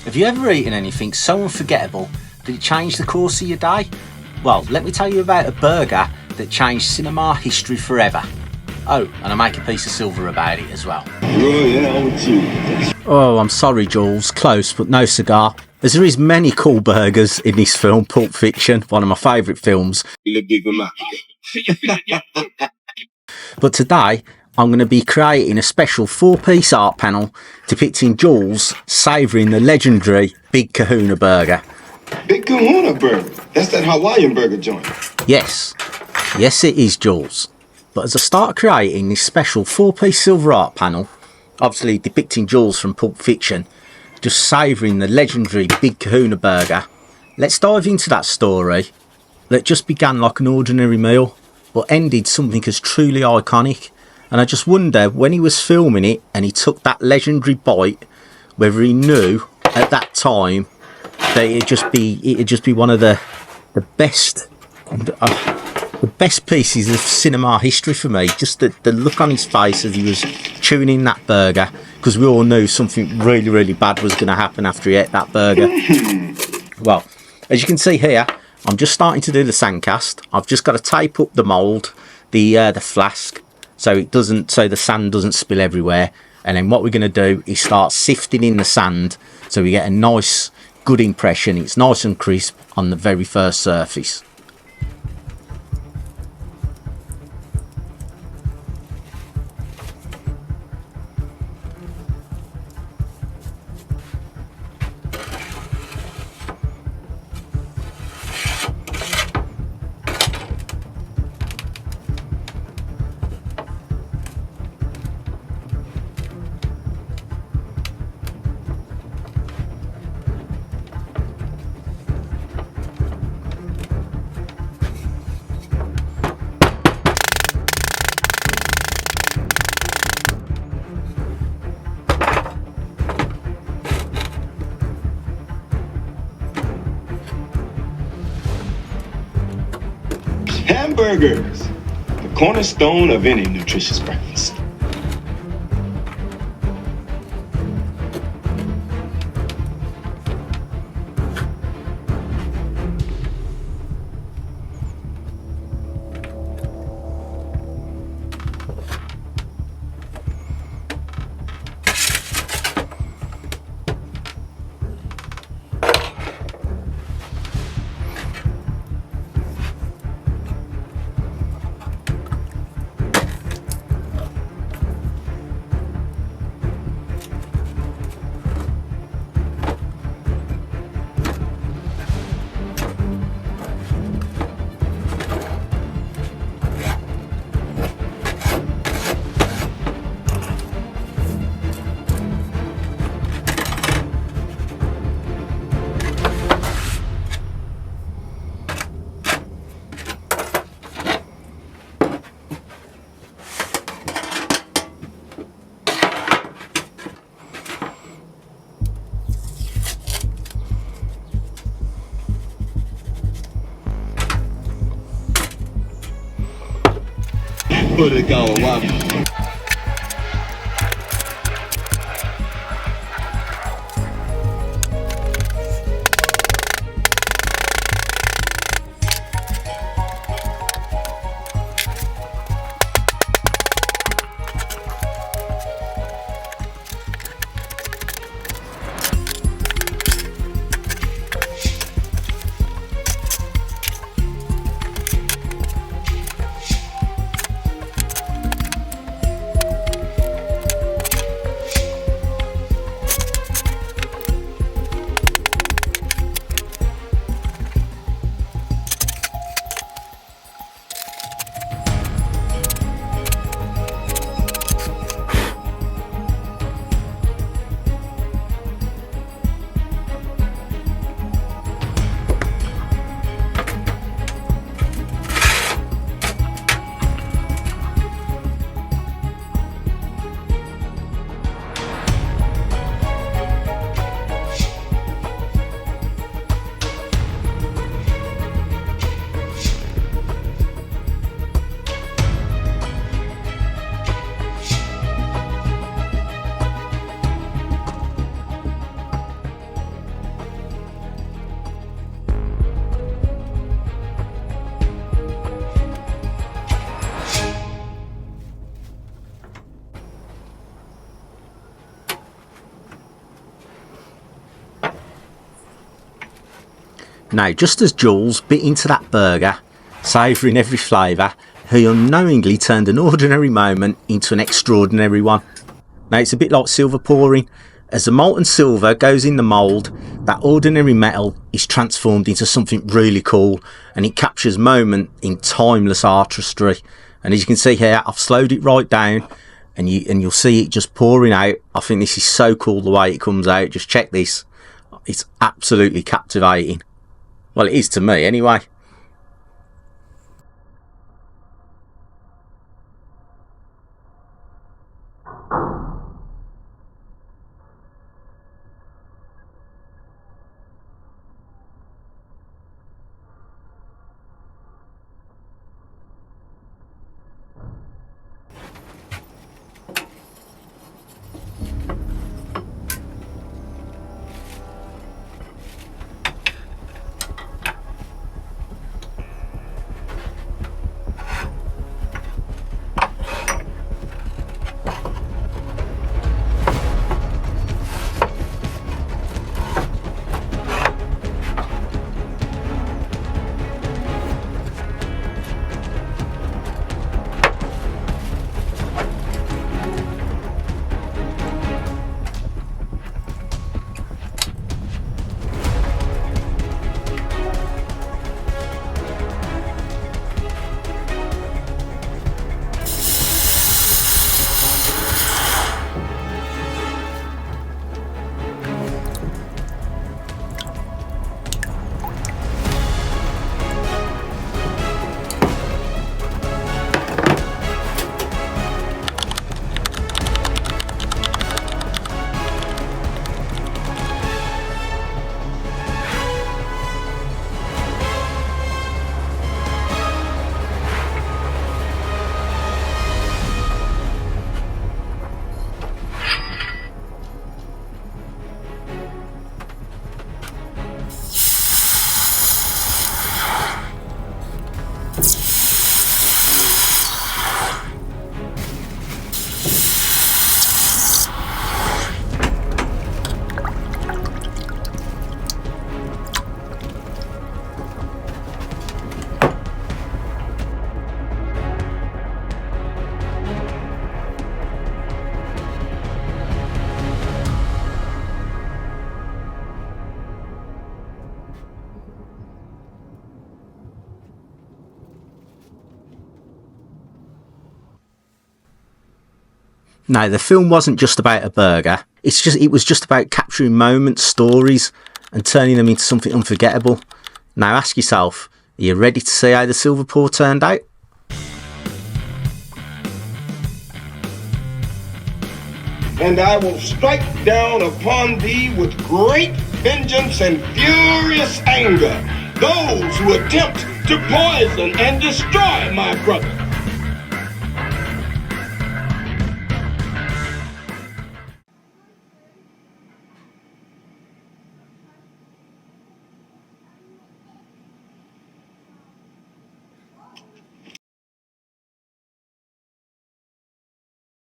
Have you ever eaten anything so unforgettable that it changed the course of your day? Well, let me tell you about a burger that changed cinema history forever. Oh, and I make a piece of silver about it as well. Oh, I'm sorry, Jules. Close, but no cigar. As there is many cool burgers in this film, Pulp Fiction, one of my favourite films. But today, I'm going to be creating a special 4-piece art panel depicting Jules savouring the legendary Big Kahuna Burger. Big Kahuna Burger? That's that Hawaiian burger joint. Yes. Yes, it is, Jules. But as I start creating this special 4-piece silver art panel, obviously depicting Jules from Pulp Fiction, just savouring the legendary Big Kahuna Burger, let's dive into that story that just began like an ordinary meal, but ended something as truly iconic. And I just wonder, when he was filming it and he took that legendary bite, whether he knew at that time that it'd just be one of the best pieces of cinema history for me. Just the look on his face as he was chewing in that burger, because we all knew something really, really bad was going to happen after he ate that burger. Well, as you can see here, I'm just starting to do the sandcast. I've just got to tape up the mould, the flask, so the sand doesn't spill everywhere. And then what we're going to do is start sifting in the sand so we get a nice, good impression. It's nice and crisp on the very first surface. Hamburgers, the cornerstone of any nutritious breakfast. Put it going, wow. Now, just as Jules bit into that burger, savouring every flavour, he unknowingly turned an ordinary moment into an extraordinary one. Now, it's a bit like silver pouring. As the molten silver goes in the mould, that ordinary metal is transformed into something really cool, and it captures moment in timeless artistry. And as you can see here, I've slowed it right down, and you'll see it just pouring out. I think this is so cool the way it comes out. Just check this. It's absolutely captivating. Well, it is to me anyway. Now, the film wasn't just about a burger. It was just about capturing moments, stories, and turning them into something unforgettable. Now, ask yourself, are you ready to see how the silver pour turned out? And I will strike down upon thee with great vengeance and furious anger those who attempt to poison and destroy my brother.